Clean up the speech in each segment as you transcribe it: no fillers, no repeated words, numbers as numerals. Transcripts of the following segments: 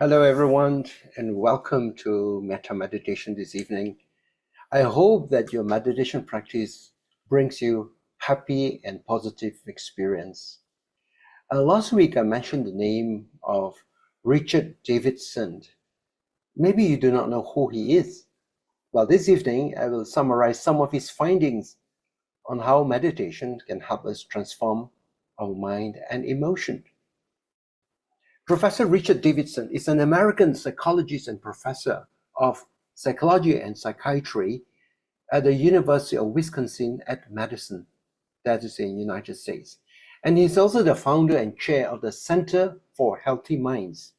Hello, everyone, and welcome to Metta Meditation this evening. I hope that your meditation practice brings you happy and positive experience. Last week, I mentioned the name of Richard Davidson. Maybe you do not know who he is. Well, this evening, I will summarize some of his findings on how meditation can help us transform our mind and emotion. Professor Richard Davidson is an American psychologist and professor of psychology and psychiatry at the University of Wisconsin at Madison, that is in the United States. And he's also the founder and chair of the Center for Healthy Minds.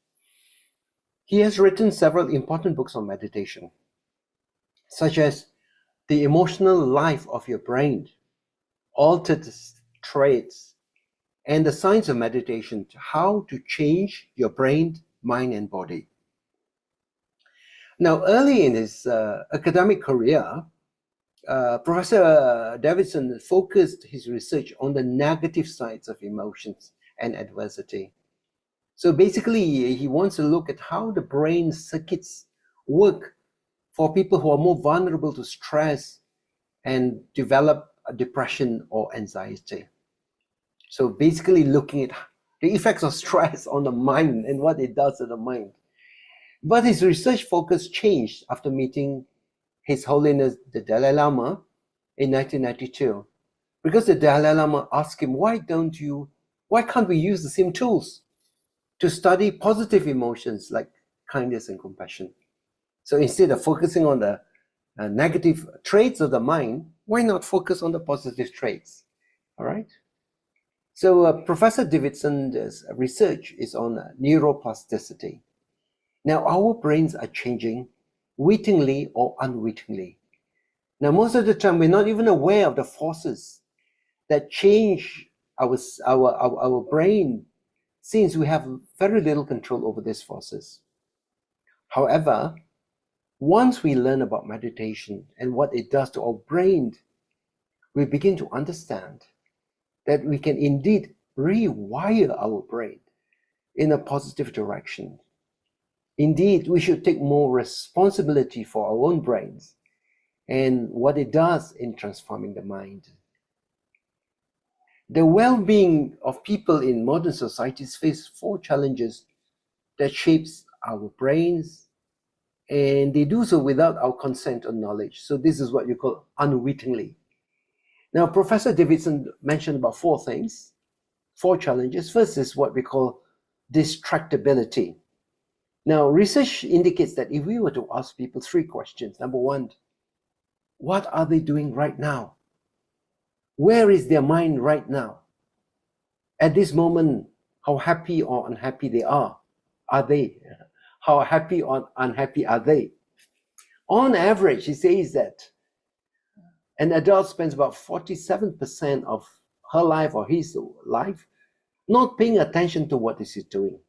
He has written several important books on meditation, such as The Emotional Life of Your Brain, Altered Traits, and the Science of Meditation, how to change your brain, mind, and body. Now, early in his academic career, Professor Davidson focused his research on the negative sides of emotions and adversity. So basically, he wants to look at how the brain circuits work for people who are more vulnerable to stress and develop a depression or anxiety. So basically looking at the effects of stress on the mind and what it does to the mind. But his research focus changed after meeting His Holiness the Dalai Lama in 1992. Because the Dalai Lama asked him, why can't we use the same tools to study positive emotions like kindness and compassion? So instead of focusing on the negative traits of the mind, why not focus on the positive traits? All right. So Professor Davidson's research is on neuroplasticity. Now, our brains are changing wittingly or unwittingly. Now, most of the time, we're not even aware of the forces that change our brain, since we have very little control over these forces. However, once we learn about meditation and what it does to our brain, we begin to understand that we can indeed rewire our brain in a positive direction. Indeed, we should take more responsibility for our own brains and what it does in transforming the mind. The well-being of people in modern societies face 4 challenges that shapes our brains, and they do so without our consent or knowledge. So this is what you call unwittingly. Now, Professor Davidson mentioned about 4 things, 4 challenges. First is what we call distractibility. Now, research indicates that if we were to ask people 3 questions, number 1, what are they doing right now? Where is their mind right now? At this moment, how happy or unhappy they are? Are they? How happy or unhappy are they? On average, he says that an adult spends about 47% of her life or his life not paying attention to what is he doing.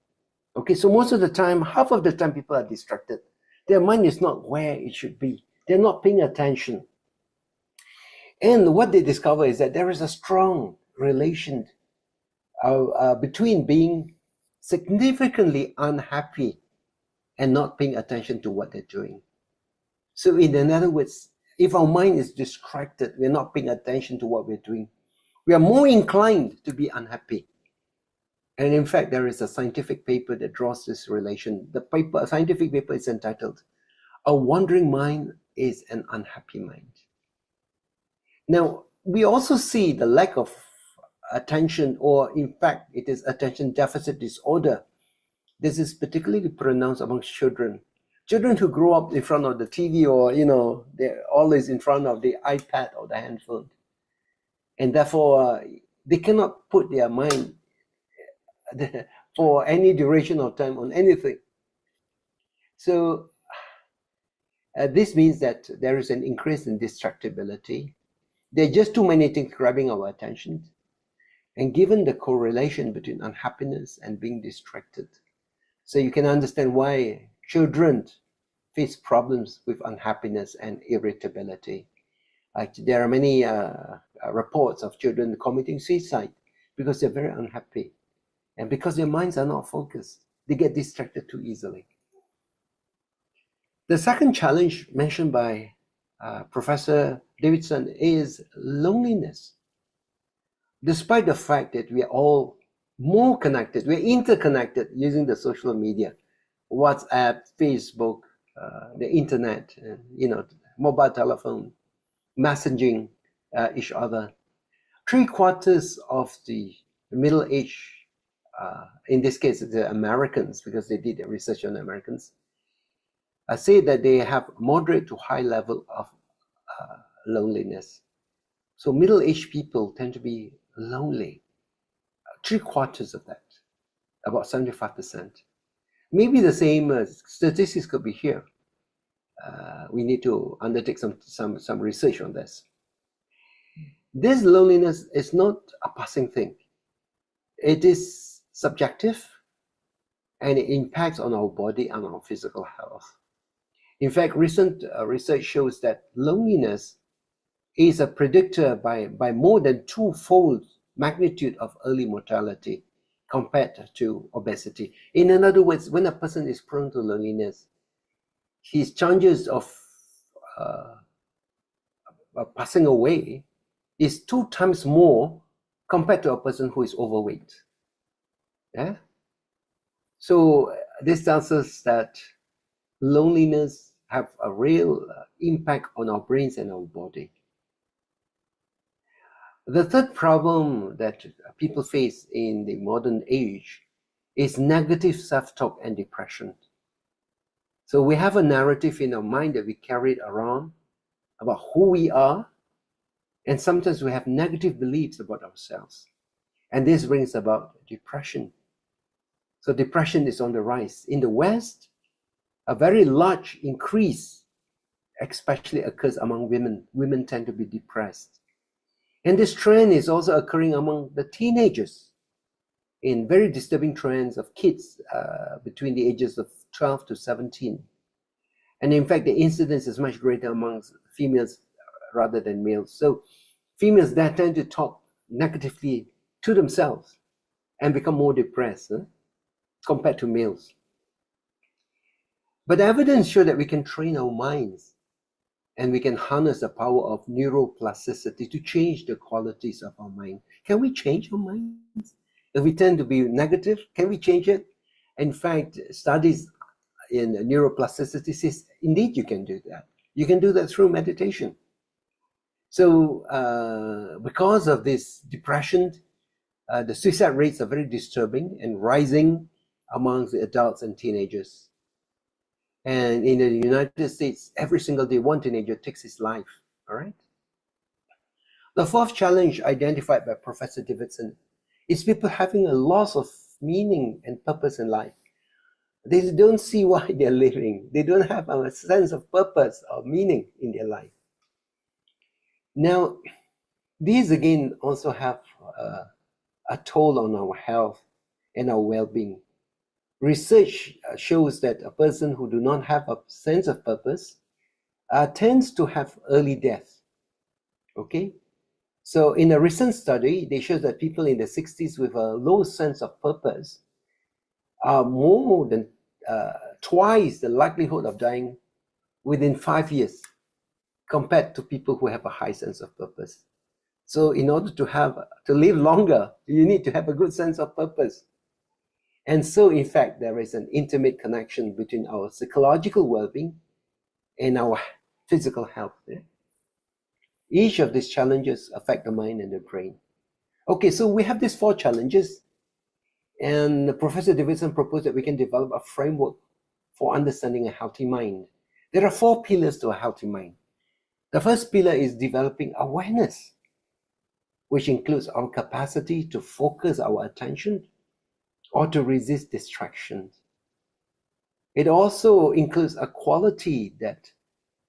Okay, so most of the time, half of the time, people are distracted. Their mind is not where it should be. They're not paying attention. And what they discover is that there is a strong relation between being significantly unhappy and not paying attention to what they're doing. So in other words, if our mind is distracted, we're not paying attention to what we're doing, we are more inclined to be unhappy. And in fact, there is a scientific paper that draws this relation. The scientific paper is entitled, "A Wandering Mind is an Unhappy Mind." Now, we also see the lack of attention, or in fact, it is attention deficit disorder. This is particularly pronounced amongst children. Children who grow up in front of the TV, or, they're always in front of the iPad or the handphone. And therefore, they cannot put their mind for any duration of time on anything. So this means that there is an increase in distractibility. There are just too many things grabbing our attention. And given the correlation between unhappiness and being distracted, so you can understand why children face problems with unhappiness and irritability. There are many reports of children committing suicide because they're very unhappy and because their minds are not focused. They get distracted too easily. The second challenge mentioned by Professor Davidson is loneliness. Despite the fact that we are all more connected, we're interconnected using the social media, WhatsApp, Facebook, the internet, mobile telephone, messaging each other. 3/4 of the middle-aged, in this case the Americans, because they did research on Americans, say that they have moderate to high level of loneliness. So middle-aged people tend to be lonely. 3/4 of that, about 75%. Maybe the same statistics could be here. We need to undertake some research on this. This loneliness is not a passing thing. It is subjective, and it impacts on our body and our physical health. In fact, recent research shows that loneliness is a predictor by more than 2-fold magnitude of early mortality compared to obesity. In other words, when a person is prone to loneliness, his chances of passing away is 2 times more compared to a person who is overweight. Yeah. So this tells us that loneliness have a real impact on our brains and our body. The third problem that people face in the modern age is negative self-talk and depression. So we have a narrative in our mind that we carry around about who we are, and sometimes we have negative beliefs about ourselves. And this brings about depression. So depression is on the rise. In the West, a very large increase especially occurs among women. Women tend to be depressed. And this trend is also occurring among the teenagers, in very disturbing trends of kids between the ages of 12 to 17. And in fact, the incidence is much greater amongst females rather than males. So females that tend to talk negatively to themselves and become more depressed compared to males. But evidence shows that we can train our minds and we can harness the power of neuroplasticity to change the qualities of our mind. Can we change our minds? If we tend to be negative, can we change it? In fact, studies in neuroplasticity says, indeed you can do that. You can do that through meditation. So because of this depression, the suicide rates are very disturbing and rising amongst the adults and teenagers. And in the United States, every single day, one teenager takes his life, all right? The fourth challenge identified by Professor Davidson is people having a loss of meaning and purpose in life. They don't see why they're living. They don't have a sense of purpose or meaning in their life. Now, these again also have a toll on our health and our well-being. Research shows that a person who do not have a sense of purpose tends to have early death. Okay, so in a recent study, they show that people in the 60s with a low sense of purpose are more than twice the likelihood of dying within 5 years compared to people who have a high sense of purpose. So in order to live longer, you need to have a good sense of purpose. And so, in fact, there is an intimate connection between our psychological well-being and our physical health. Yeah? Each of these challenges affect the mind and the brain. Okay, so we have these 4 challenges, and Professor Davidson proposed that we can develop a framework for understanding a healthy mind. There are 4 pillars to a healthy mind. The first pillar is developing awareness, which includes our capacity to focus our attention or to resist distractions. It also includes a quality that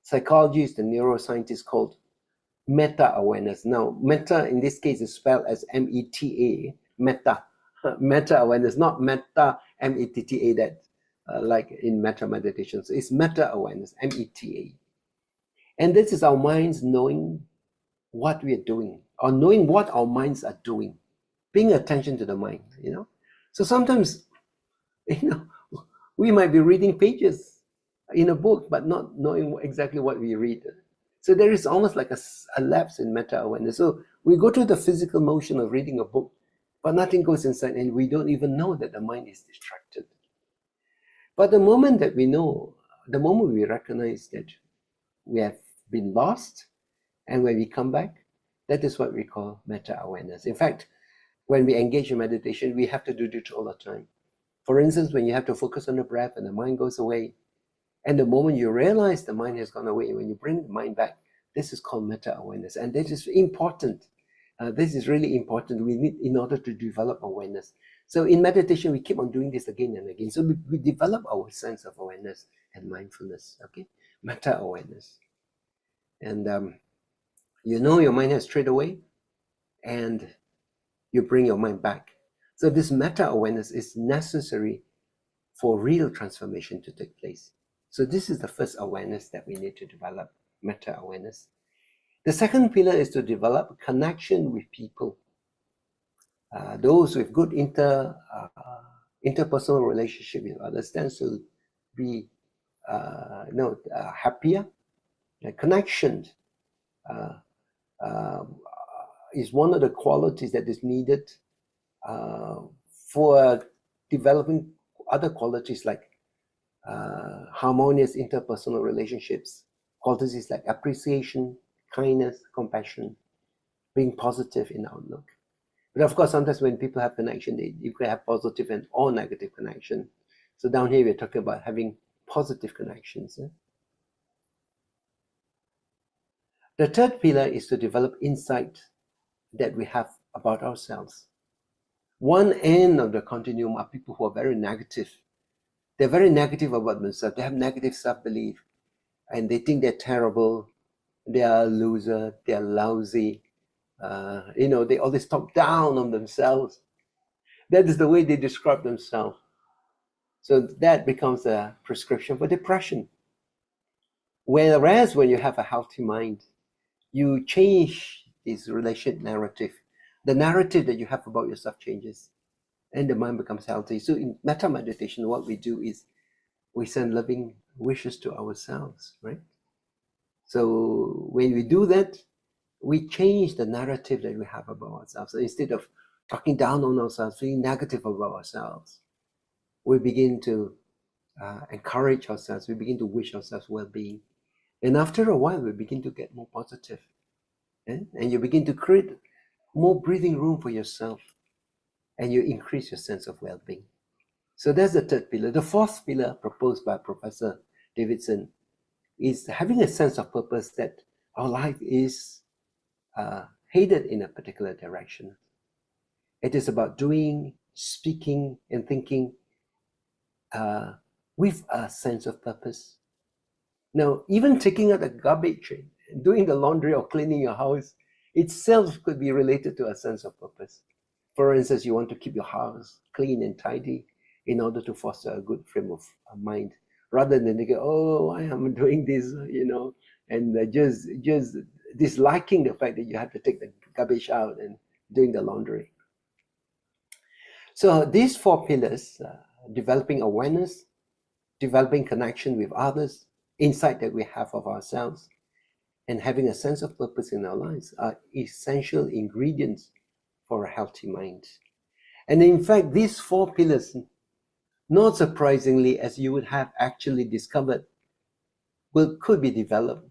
psychologists and neuroscientists called meta-awareness. Now, meta in this case is spelled as M-E-T-A, meta. Meta-awareness, not meta, M-E-T-T-A, that like in metta meditation. So it's meta-awareness, M-E-T-A. And this is our minds knowing what we are doing, or knowing what our minds are doing, paying attention to the mind, you know. So sometimes You know, we might be reading pages in a book, but not knowing exactly what we read. So there is almost like a lapse in meta-awareness. So we go through the physical motion of reading a book, but nothing goes inside, and we don't even know that the mind is distracted. But the moment that we know, the moment we recognize that we have been lost, and when we come back, that is what we call meta-awareness. In fact, when we engage in meditation, we have to do this all the time. For instance, when you have to focus on the breath and the mind goes away, and the moment you realize the mind has gone away, when you bring the mind back, this is called meta-awareness. And this is important. This is really important. We need in order to develop awareness. So in meditation, we keep on doing this again and again. So we develop our sense of awareness and mindfulness, okay? Meta-awareness. And you know your mind has strayed away, and you bring your mind back. So this meta-awareness is necessary for real transformation to take place. So this is the first awareness that we need to develop, meta-awareness. The second pillar is to develop connection with people. Those with good interpersonal relationship with others tends to be happier. Connection is one of the qualities that is needed for developing other qualities like harmonious interpersonal relationships, qualities like appreciation, kindness, compassion, being positive in outlook. But of course, sometimes when people have connection, you can have positive and or negative connection. So down here, we're talking about having positive connections. The third pillar is to develop insight that we have about ourselves. One end of the continuum are people who are very negative. They're very negative about themselves. They have negative self-belief, and they think they're terrible. They are a loser. They are lousy. They always talk down on themselves. That is the way they describe themselves. So that becomes a prescription for depression. Whereas when you have a healthy mind, you change this relationship narrative. The narrative that you have about yourself changes, and the mind becomes healthy. So in metta meditation, what we do is we send loving wishes to ourselves, right? So when we do that, we change the narrative that we have about ourselves. So instead of talking down on ourselves, feeling negative about ourselves, we begin to encourage ourselves. We begin to wish ourselves well-being. And after a while, we begin to get more positive. And you begin to create more breathing room for yourself. And you increase your sense of well-being. So that's the third pillar. The fourth pillar proposed by Professor Davidson is having a sense of purpose, that our life is headed in a particular direction. It is about doing, speaking, and thinking with a sense of purpose. Now, even taking out the garbage, doing the laundry or cleaning your house itself could be related to a sense of purpose. For instance, you want to keep your house clean and tidy in order to foster a good frame of mind, rather than thinking, oh, I am doing this, and just disliking the fact that you have to take the garbage out and doing the laundry. So these four pillars, developing awareness, developing connection with others, insight that we have of ourselves, and having a sense of purpose in our lives are essential ingredients for a healthy mind. And in fact, these four pillars, not surprisingly, as you would have actually discovered, could be developed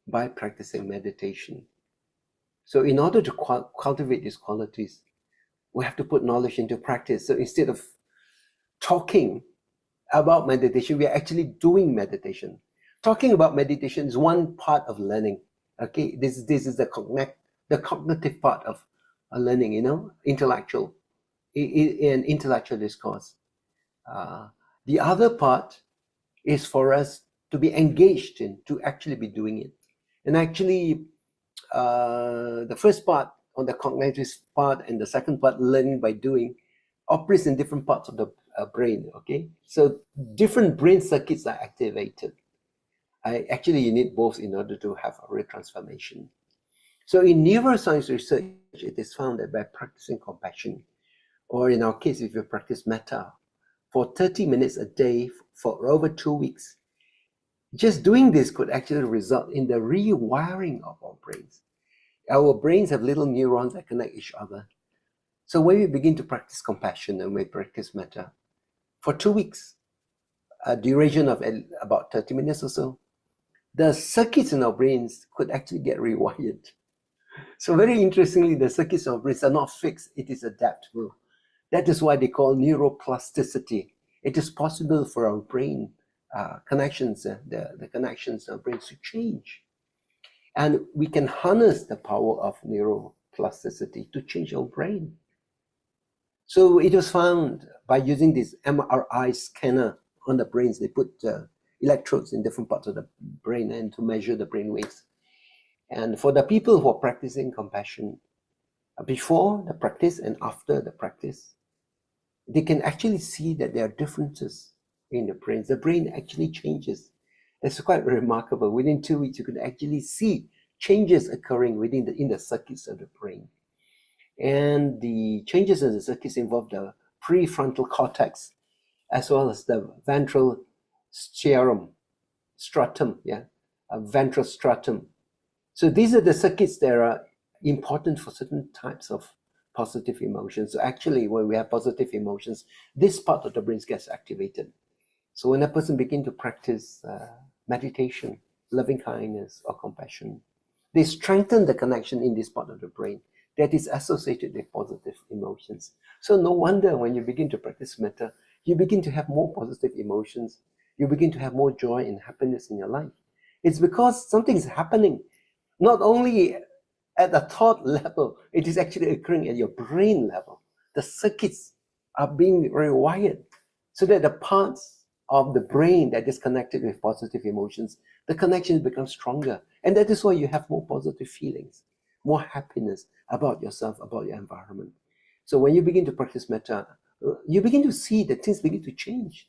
by practicing meditation. So in order to cultivate these qualities, we have to put knowledge into practice. So instead of talking about meditation, we are actually doing meditation. Talking about meditation is one part of learning. Okay, this is the cognitive part of learning. Intellectual discourse. The other part is for us to be engaged in, to actually be doing it. And actually, the first part on the cognitive part and the second part, learning by doing, operates in different parts of the brain. Okay, so different brain circuits are activated. Actually, you need both in order to have a real transformation. So in neuroscience research, it is found that by practicing compassion, or in our case, if you practice metta, for 30 minutes a day for over 2 weeks. Just doing this could actually result in the rewiring of our brains. Our brains have little neurons that connect each other. So when we begin to practice compassion and we practice metta, for 2 weeks, a duration of about 30 minutes or so, the circuits in our brains could actually get rewired. So very interestingly, the circuits in our brains are not fixed, it is adaptable. That is why they call neuroplasticity. It is possible for our brain connections, the connections in our brains to change. And we can harness the power of neuroplasticity to change our brain. So it was found by using this MRI scanner on the brains. They put electrodes in different parts of the brain and to measure the brain waves. And for the people who are practicing compassion, before the practice and after the practice, they can actually see that there are differences in the brains. The brain actually changes. It's quite remarkable. Within 2 weeks, you can actually see changes occurring in the circuits of the brain. And the changes in the circuits involve the prefrontal cortex, as well as the ventral stratum, ventral stratum. So these are the circuits that are important for certain types of positive emotions. So actually, when we have positive emotions, this part of the brain gets activated. So when a person begins to practice meditation, loving kindness, or compassion, they strengthen the connection in this part of the brain that is associated with positive emotions. So no wonder when you begin to practice metta, you begin to have more positive emotions. You begin to have more joy and happiness in your life. It's because something is happening, not only at the thought level, it is actually occurring at your brain level. The circuits are being rewired so that the parts of the brain that is connected with positive emotions, the connection becomes stronger. And that is why you have more positive feelings, more happiness about yourself, about your environment. So when you begin to practice metta, you begin to see that things begin to change.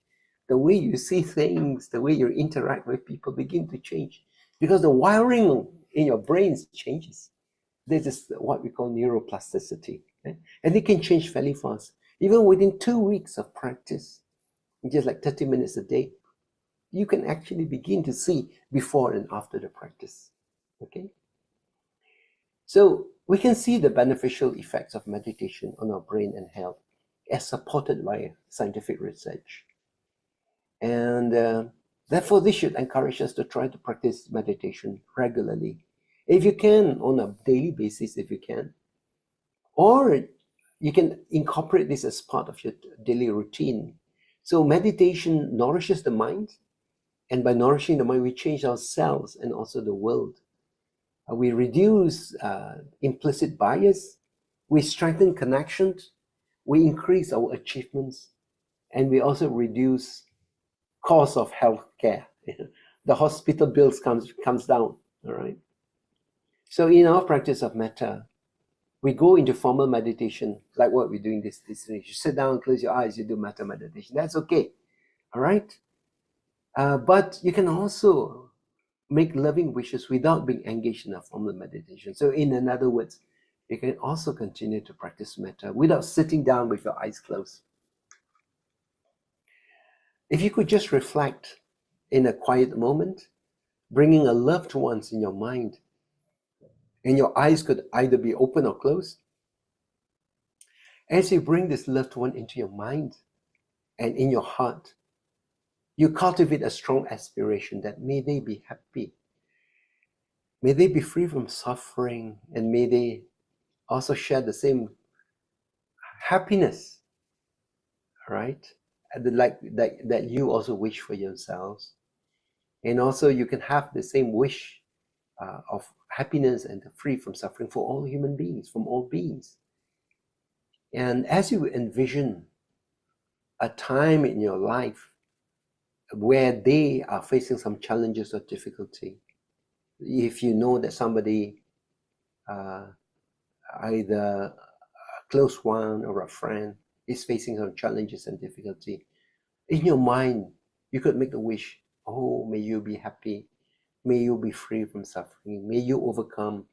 The way you see things, the way you interact with people begin to change because the wiring in your brains changes. This is what we call neuroplasticity. Okay? And it can change fairly fast. Even within 2 weeks of practice, just like 30 minutes a day, you can actually begin to see before and after the practice. Okay? So we can see the beneficial effects of meditation on our brain and health as supported by scientific research. And therefore, this should encourage us to try to practice meditation regularly. If you can, on a daily basis, if you can. Or you can incorporate this as part of your daily routine. So meditation nourishes the mind. And by nourishing the mind, we change ourselves and also the world. We reduce implicit bias. We strengthen connections. We increase our achievements. And we also reduce cost of health care. The hospital bills comes down, all right? So in our practice of metta, we go into formal meditation, like what we're doing this. You sit down, close your eyes, you do metta meditation. That's okay, all right? But you can also make loving wishes without being engaged in a formal meditation. So in other words, you can also continue to practice metta without sitting down with your eyes closed. If you could just reflect in a quiet moment, bringing a loved one in your mind, and your eyes could either be open or closed. As you bring this loved one into your mind and in your heart, you cultivate a strong aspiration that may they be happy, may they be free from suffering, and may they also share the same happiness, right? That you also wish for yourselves. And also you can have the same wish of happiness and free from suffering for all human beings, from all beings. And as you envision a time in your life where they are facing some challenges or difficulty, if you know that somebody, either a close one or a friend, is facing some challenges and difficulty, in your mind, you could make a wish, oh, may you be happy, may you be free from suffering, may you overcome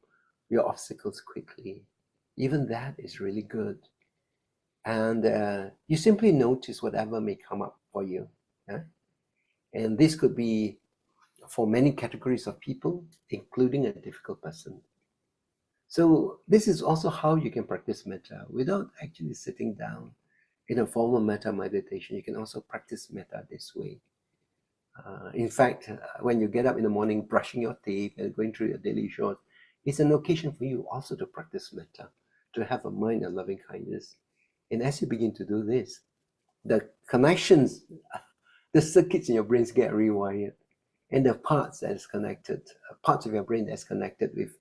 your obstacles quickly. Even that is really good. And you simply notice whatever may come up for you. Yeah? And this could be for many categories of people, including a difficult person. So this is also how you can practice metta without actually sitting down in a formal metta meditation. You can also practice metta this way. In fact, when you get up in the morning, brushing your teeth and going through your daily chores, it's an occasion for you also to practice metta, to have a mind of loving kindness. And as you begin to do this, the connections, the circuits in your brains get rewired, and the parts that is connected, parts of your brain that's connected with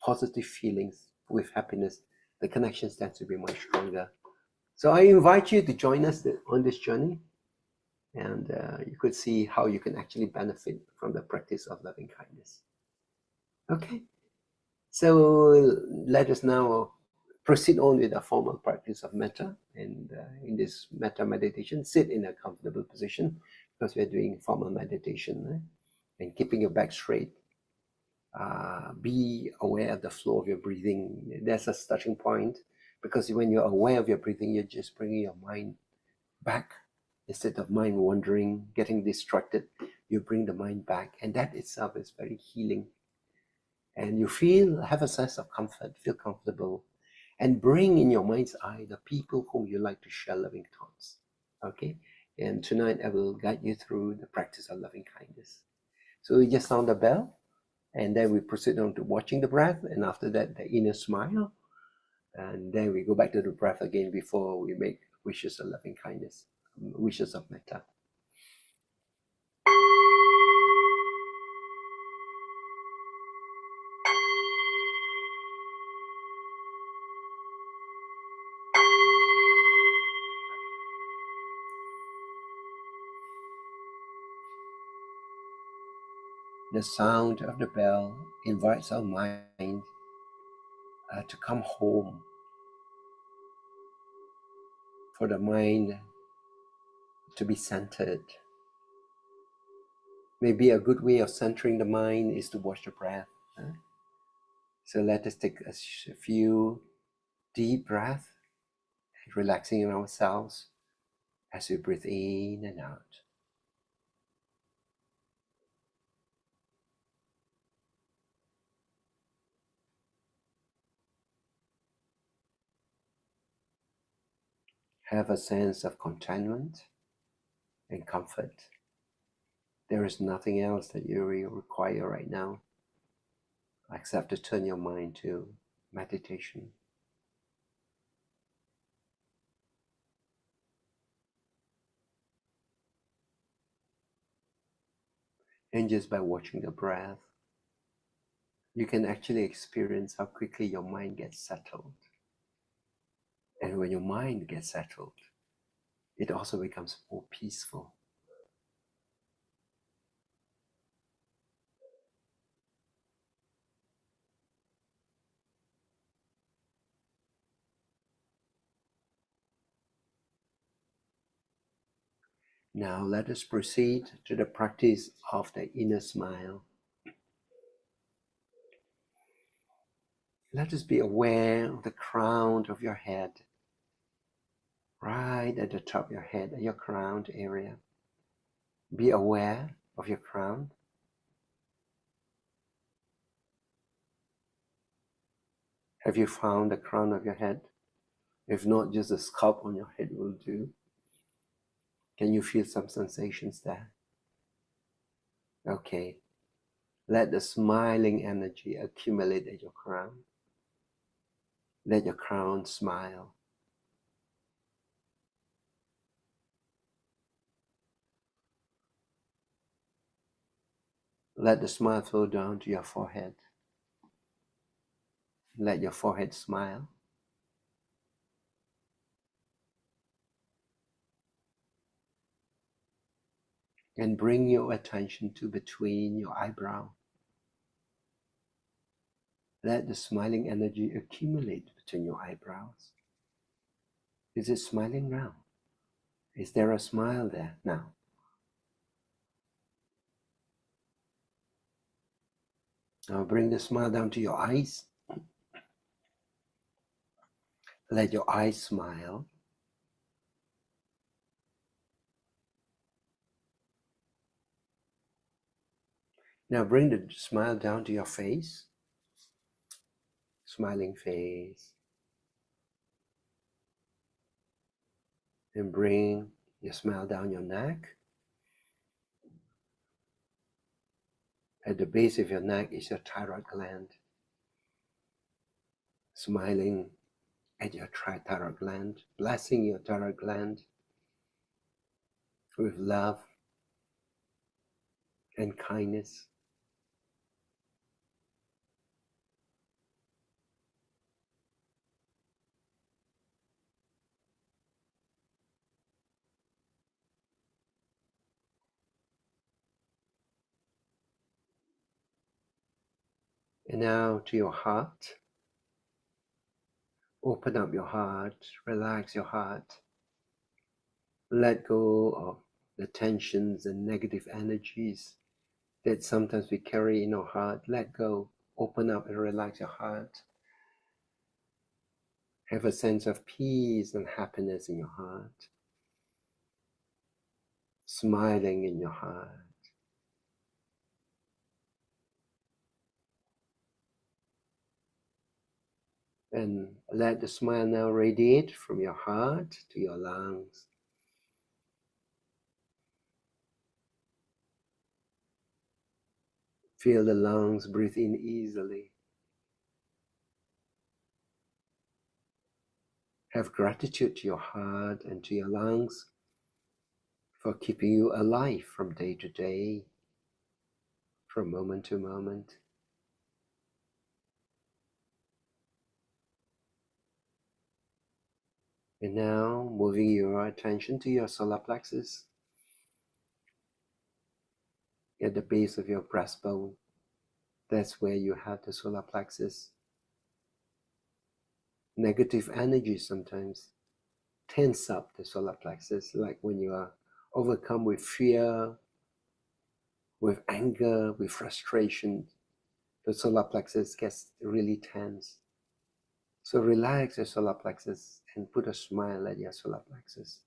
positive feelings, with happiness, the connections tend to be much stronger. So I invite you to join us on this journey, and you could see how you can actually benefit from the practice of loving kindness. Okay, so let us now proceed on with a formal practice of metta. And in this metta meditation, sit in a comfortable position because we're doing formal meditation, and keeping your back straight. Be aware of the flow of your breathing. That's a starting point, because when you're aware of your breathing, you're just bringing your mind back. Instead of mind wandering, getting distracted, you bring the mind back, and that itself is very healing. And you have a sense of comfort, feel comfortable, and bring in your mind's eye the people whom you like to share loving thoughts. Okay? And tonight I will guide you through the practice of loving kindness. So we just sound the bell, and then we proceed on to watching the breath, and after that, the inner smile. And then we go back to the breath again before we make wishes of loving kindness, wishes of metta. The sound of the bell invites our mind to come home, for the mind to be centered. Maybe a good way of centering the mind is to watch the breath. So let us take a few deep breaths, relaxing ourselves as we breathe in and out. Have a sense of contentment and comfort. There is nothing else that you really require right now except to turn your mind to meditation. And just by watching the breath, you can actually experience how quickly your mind gets settled. And when your mind gets settled, it also becomes more peaceful. Now let us proceed to the practice of the inner smile. Let us be aware of the crown of your head, right at the top of your head, your crown area. Be aware of your crown. Have you found the crown of your head? If not, just the scalp on your head will do. Can you feel some sensations there? Okay. Let the smiling energy accumulate at your crown. Let your crown smile. Let the smile flow down to your forehead. Let your forehead smile. And bring your attention to between your eyebrow. Let the smiling energy accumulate between your eyebrows. Is it smiling now? Is there a smile there now? Now bring the smile down to your eyes. Let your eyes smile. Now bring the smile down to your face, smiling face, and bring your smile down your neck. At the base of your neck is your thyroid gland. Smiling at your thyroid gland, blessing your thyroid gland with love and kindness. And now to your heart. Open up your heart, relax your heart. Let go of the tensions and negative energies that sometimes we carry in our heart. Let go, open up and relax your heart. Have a sense of peace and happiness in your heart. Smiling in your heart. And let the smile now radiate from your heart to your lungs. Feel the lungs breathe in easily. Have gratitude to your heart and to your lungs for keeping you alive from day to day, from moment to moment. And now moving your attention to your solar plexus at the base of your breastbone. That's where you have the solar plexus. Negative energy sometimes tense up the solar plexus, like when you are overcome with fear, with anger, with frustration. The solar plexus gets really tense. So relax your solar plexus and put a smile at your solar plexus.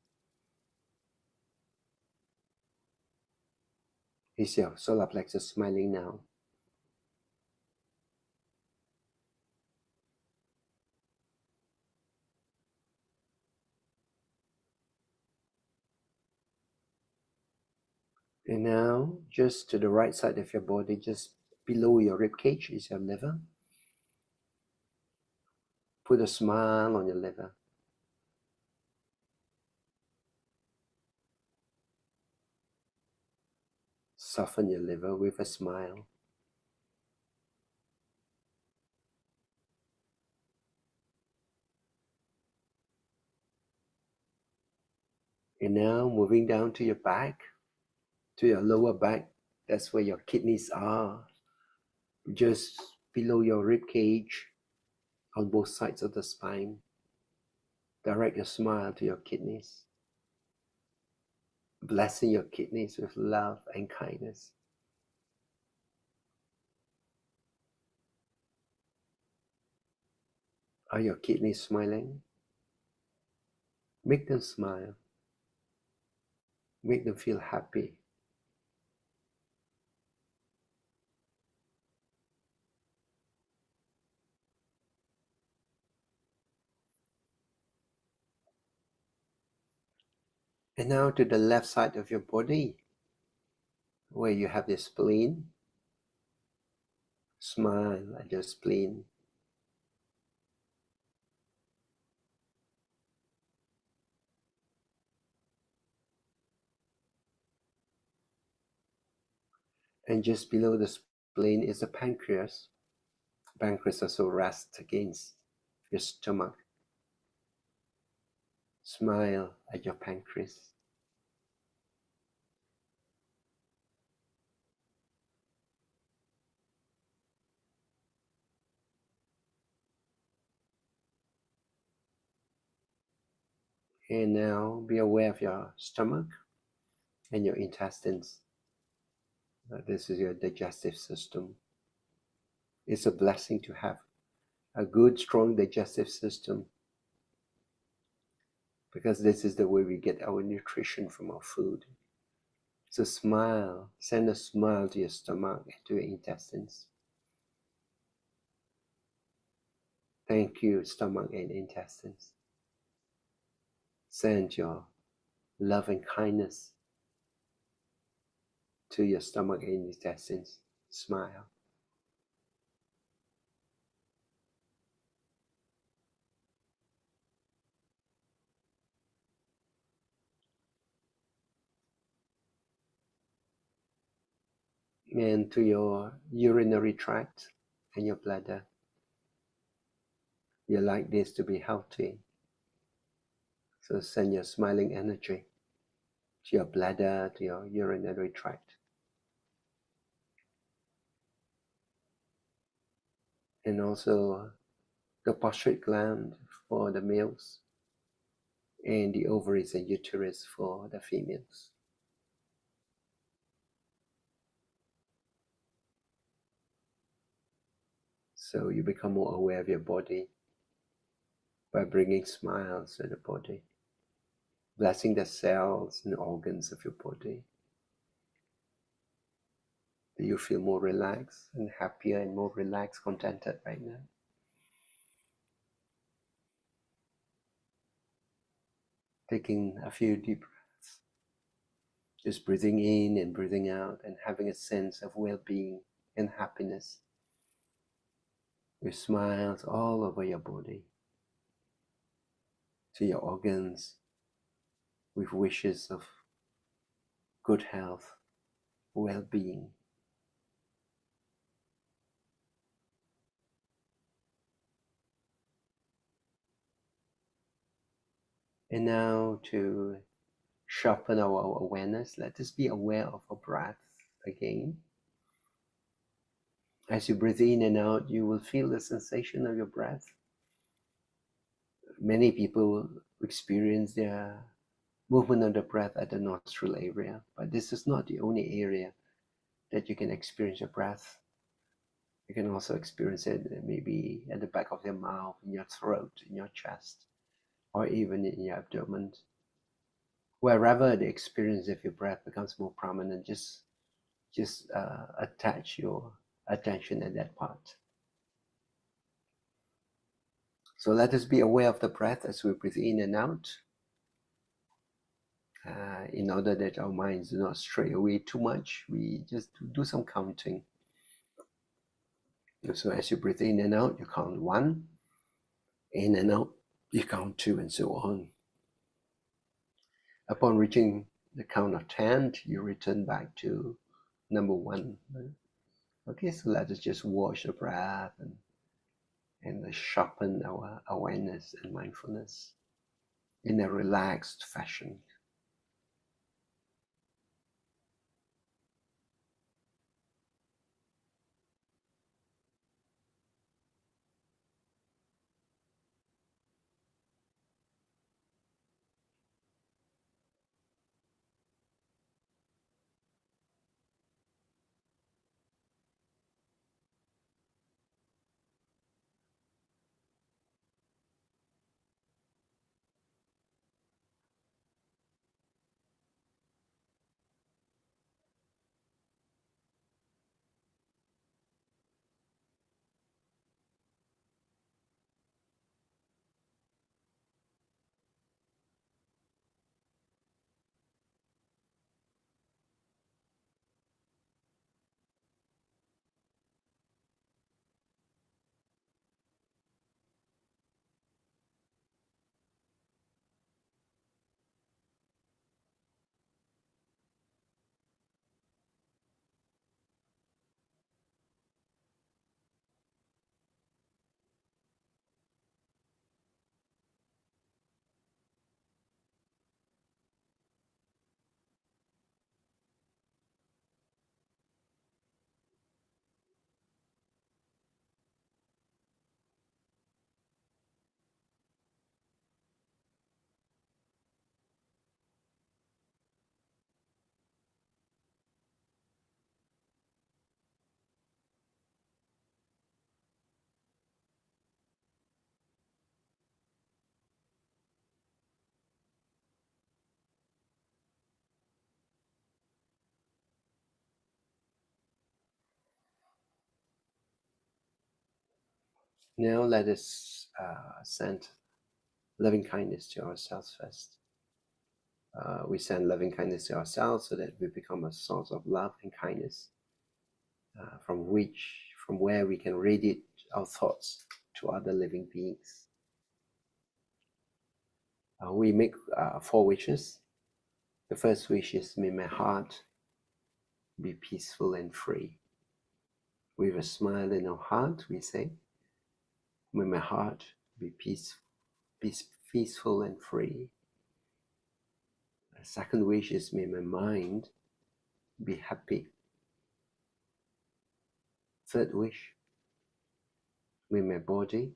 Is your solar plexus smiling now? And now, just to the right side of your body, just below your rib cage is your liver. Put a smile on your liver. Soften your liver with a smile. And now moving down to your back, to your lower back, that's where your kidneys are. Just below your rib cage, on both sides of the spine. Direct your smile to your kidneys, blessing your kidneys with love and kindness. Are your kidneys smiling? Make them smile. Make them feel happy. And now to the left side of your body, where you have the spleen. Smile at your spleen. And just below the spleen is the pancreas. Pancreas also rests against your stomach. Smile at your pancreas. And now be aware of your stomach and your intestines. This is your digestive system. It's a blessing to have a good, strong digestive system, because this is the way we get our nutrition from our food. So smile, send a smile to your stomach and to your intestines. Thank you, stomach and intestines. Send your love and kindness to your stomach and intestines. Smile. And to your urinary tract and your bladder. You like this to be healthy. So send your smiling energy to your bladder, to your urinary tract. And also the prostate gland for the males, and the ovaries and uterus for the females. So you become more aware of your body by bringing smiles to the body, blessing the cells and organs of your body. Do you feel more relaxed and happier and more relaxed, contented right now? Taking a few deep breaths, just breathing in and breathing out and having a sense of well-being and happiness with smiles all over your body, to your organs, with wishes of good health, well-being. And now to sharpen our awareness, let us be aware of our breath again. As you breathe in and out, you will feel the sensation of your breath. Many people experience their movement of the breath at the nostril area, but this is not the only area that you can experience your breath. You can also experience it maybe at the back of your mouth, in your throat, in your chest, or even in your abdomen. Wherever the experience of your breath becomes more prominent, just attach your attention at that part. So let us be aware of the breath as we breathe in and out, in order that our minds do not stray away too much. We just do some counting. So as you breathe in and out, you count 1, in and out, you count 2, and so on. Upon reaching the count of 10, you return back to number 1. Okay, so let us just watch the breath and sharpen our awareness and mindfulness in a relaxed fashion. Now let us send loving kindness to ourselves first. We send loving kindness to ourselves so that we become a source of love and kindness, from where we can radiate our thoughts to other living beings. We make 4 wishes. The first wish is, may my heart be peaceful and free. With a smile in our heart, we say, may my heart be peaceful and free. The second wish is, may my mind be happy. Third wish, may my body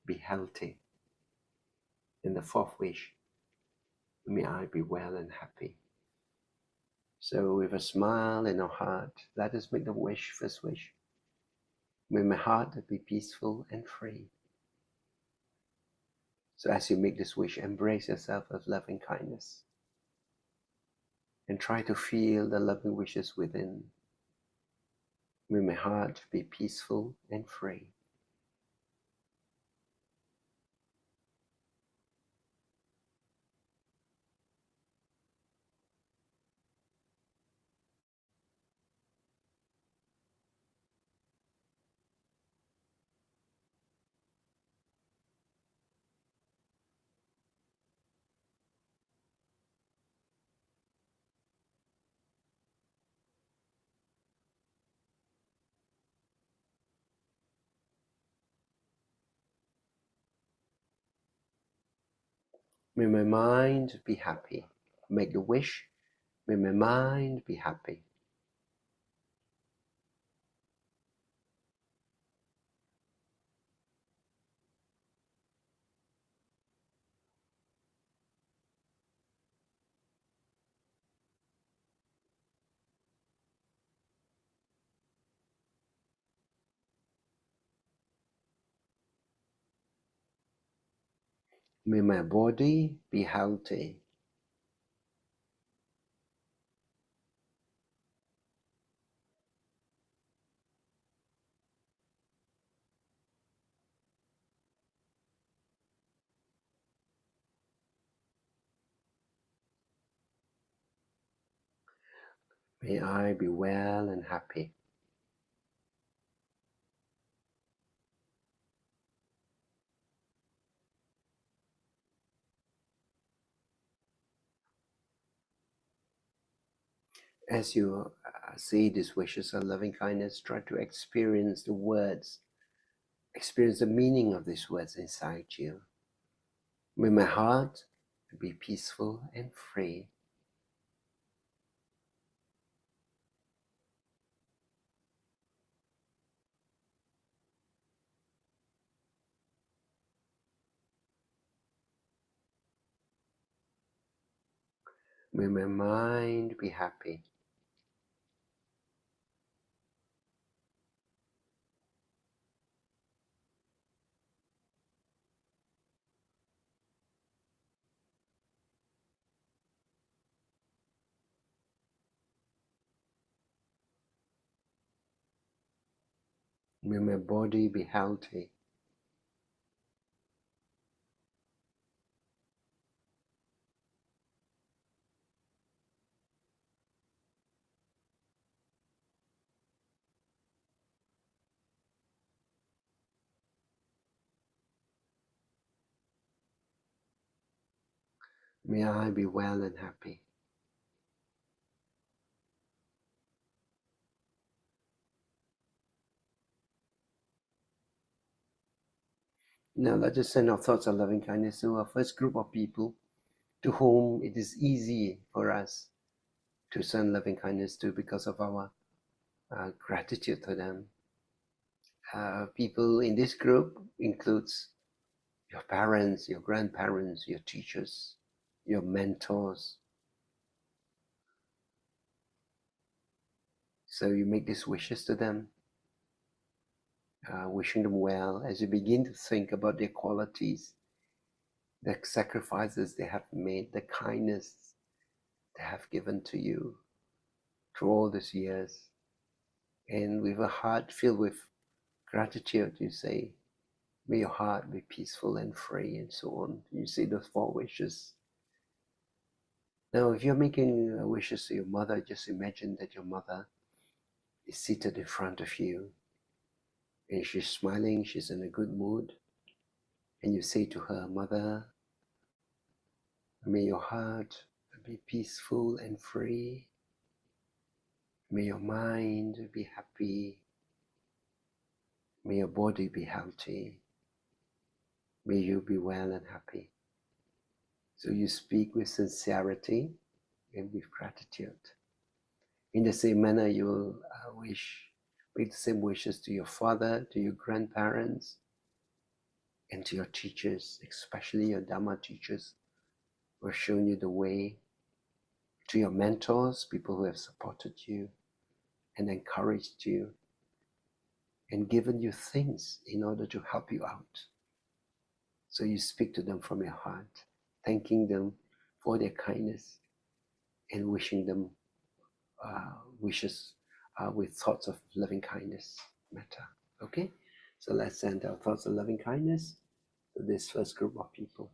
be healthy. And the fourth wish, may I be well and happy. So with a smile in our heart, let us make the first wish. May my heart be peaceful and free. So as you make this wish, embrace yourself with loving kindness. And try to feel the loving wishes within. May my heart be peaceful and free. May my mind be happy. Make the wish. May my mind be happy. May my body be healthy. May I be well and happy. As you say these wishes of loving kindness, try to experience the words, experience the meaning of these words inside you. May my heart be peaceful and free. May my mind be happy. May my body be healthy. May I be well and happy. Now let us send our thoughts of loving kindness to our first group of people to whom it is easy for us to send loving kindness to because of our gratitude to them. People in this group includes your parents, your grandparents, your teachers, your mentors. So you make these wishes to them, wishing them well as you begin to think about their qualities, the sacrifices they have made, the kindness they have given to you through all these years. And with a heart filled with gratitude, you say, May your heart be peaceful and free, and so on. You say those 4 wishes. Now, if you're making wishes to your mother, just imagine that your mother is seated in front of you and she's smiling, she's in a good mood, and you say to her, Mother, may your heart be peaceful and free. May your mind be happy. May your body be healthy. May you be well and happy. So you speak with sincerity and with gratitude. In the same manner, you will make the same wishes to your father, to your grandparents, and to your teachers, especially your Dharma teachers who have shown you the way, to your mentors, people who have supported you and encouraged you and given you things in order to help you out. So you speak to them from your heart, thanking them for their kindness and wishing them wishes with thoughts of loving kindness, metta. Okay? So let's send our thoughts of loving kindness to this first group of people.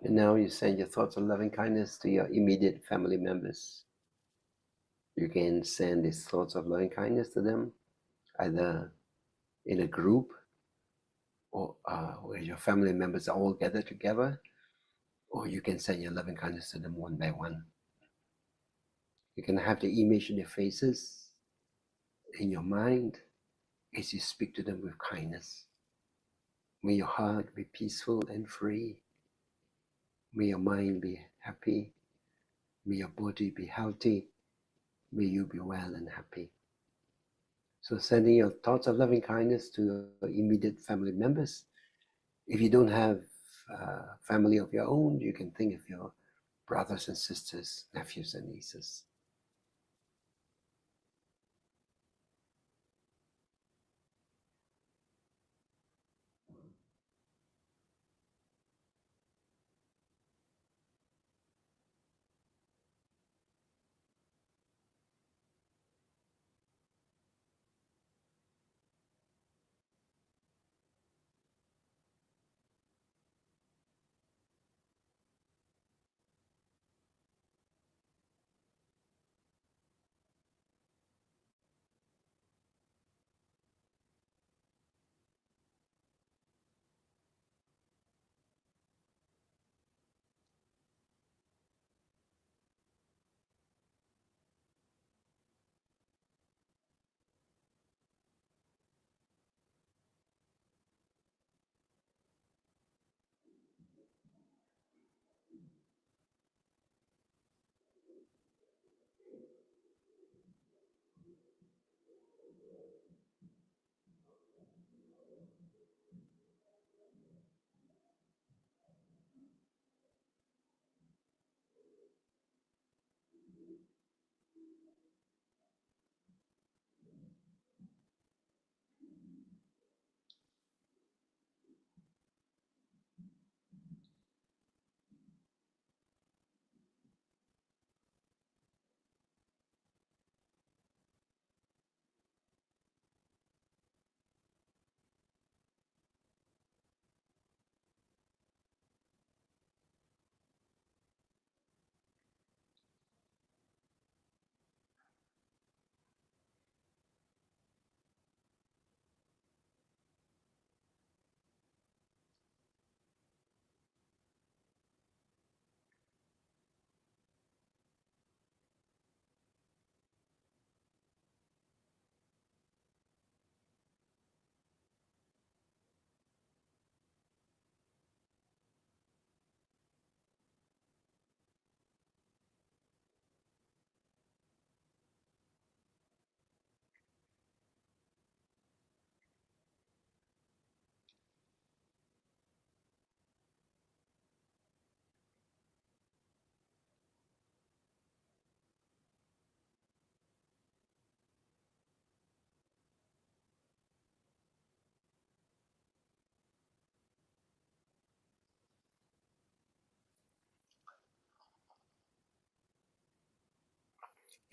And now you send your thoughts of loving kindness to your immediate family members. You can send these thoughts of loving kindness to them either in a group or where your family members are all gathered together, or you can send your loving kindness to them one by one. You can have the image in their faces in your mind as you speak to them with kindness. May your heart be peaceful and free. May your mind be happy. May your body be healthy. May you be well and happy. So sending your thoughts of loving kindness to your immediate family members. If you don't have family of your own, you can think of your brothers and sisters, nephews and nieces.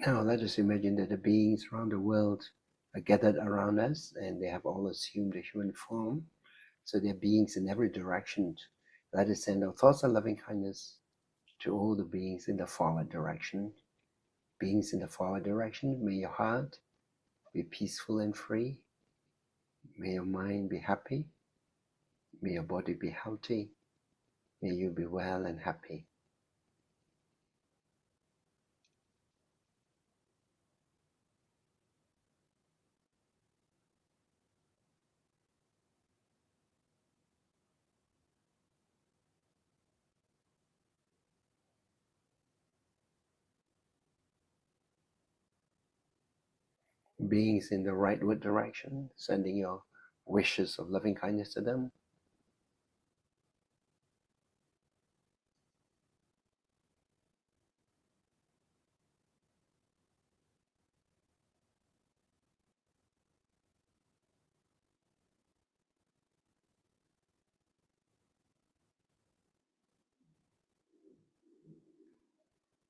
Now let us imagine that the beings around the world are gathered around us and they have all assumed a human form. So there are beings in every direction. Let us send our thoughts of loving kindness to all the beings in the forward direction. Beings in the forward direction, may your heart be peaceful and free. May your mind be happy. May your body be healthy. May you be well and happy. Beings in the rightward direction, sending your wishes of loving kindness to them.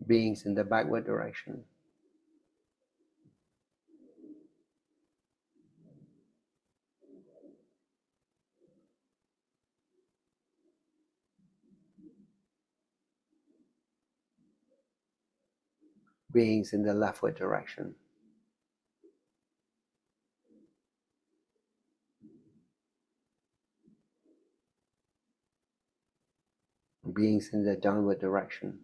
Beings in the backward direction. Beings in the leftward direction. Beings in the downward direction.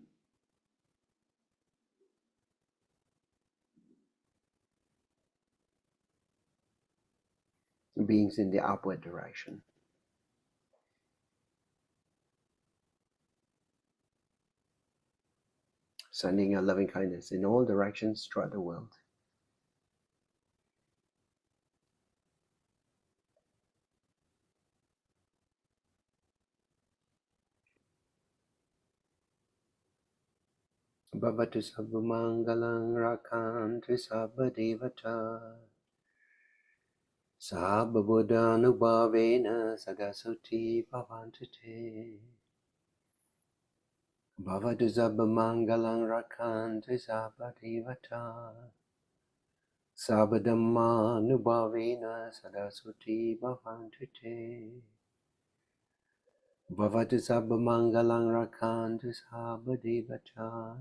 Beings in the upward direction. Sending your loving kindness in all directions throughout the world. Bhavatu Sabbamangalang Rakantu Sabbadevata Sabbabuddhanubhavena Sadasuti Bhavantu Te. Bhavatu Sabbamangalang Rakantu Sabbadevata Sabbadhammanubhavena Sadasuti Bhavantu Te. Bhavatu Sabbamangalang Rakantu Sabbadevata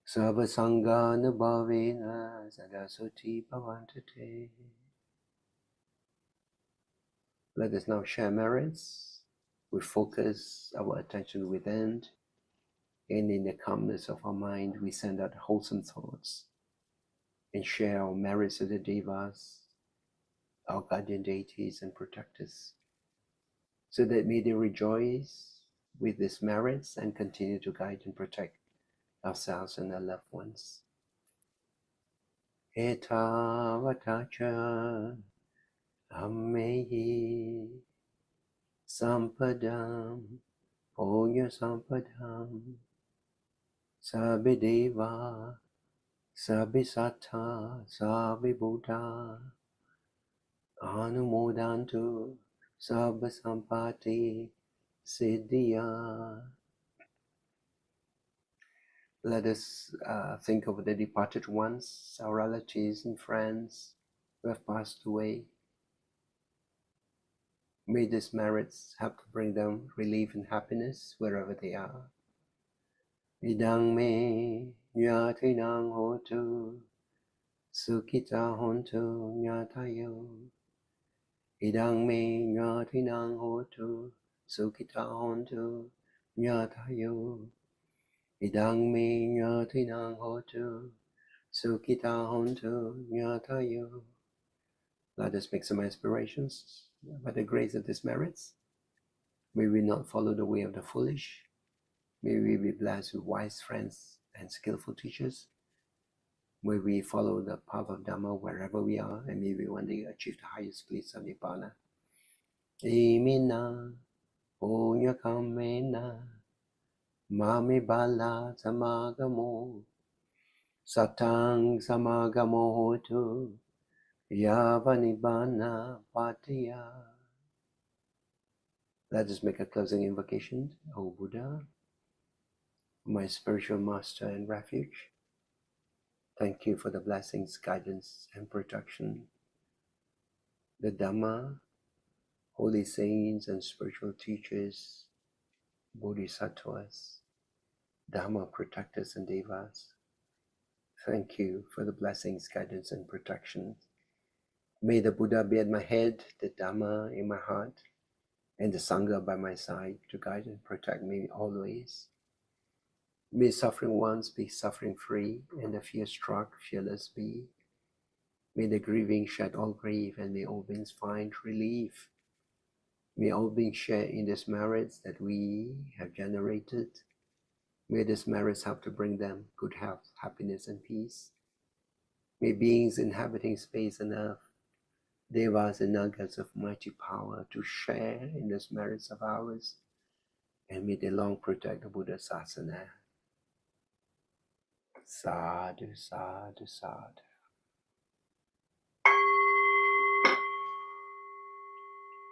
Sabbasanganubhavena Sadasuti Bhavantu Te. Let us now share merits. We focus our attention within, and in the calmness of our mind, we send out wholesome thoughts and share our merits to the devas, our guardian deities and protectors, so that may they rejoice with these merits and continue to guide and protect ourselves and our loved ones. Etavatacha ammehi sampadam punya sampadam sabbe deva sabbe sattva sabbe buddha anumodantu sabba sampati siddhya. Let us think of the departed ones, our relatives and friends who have passed away. May these merits help to bring them relief and happiness wherever they are. Idang me nyatinang hotu sukita hontu nyatayo. Idang me nyatinang hotu sukita hontu nyatayo. Idang me nyatinang hotu sukita hontu nyatayo. Let us make some aspirations. By the grace of these merits, may we not follow the way of the foolish. May we be blessed with wise friends and skillful teachers. May we follow the path of Dhamma wherever we are, and may we one day achieve the highest bliss of Nibbana. Imina punya kamena mami bala samagamo satang samagamo hotu yava nibbana patiya. Let us make a closing invocation. O Buddha, my spiritual master and refuge, Thank you for the blessings, guidance, and protection. The Dhamma, holy saints and spiritual teachers, Bodhisattvas, Dhamma protectors and devas. Thank you for the blessings, guidance, and protection. May the Buddha be at my head, the Dhamma in my heart, and the Sangha by my side to guide and protect me always. May suffering ones be suffering free, and the fear-struck fearless be. May the grieving shed all grief, and may all beings find relief. May all beings share in these merits that we have generated. May these merits help to bring them good health, happiness, and peace. May beings inhabiting space and earth, devas and nagas of mighty power, to share in these merits of ours, and may they long protect the Buddha Sasana. Sadhu, sadhu, sadhu.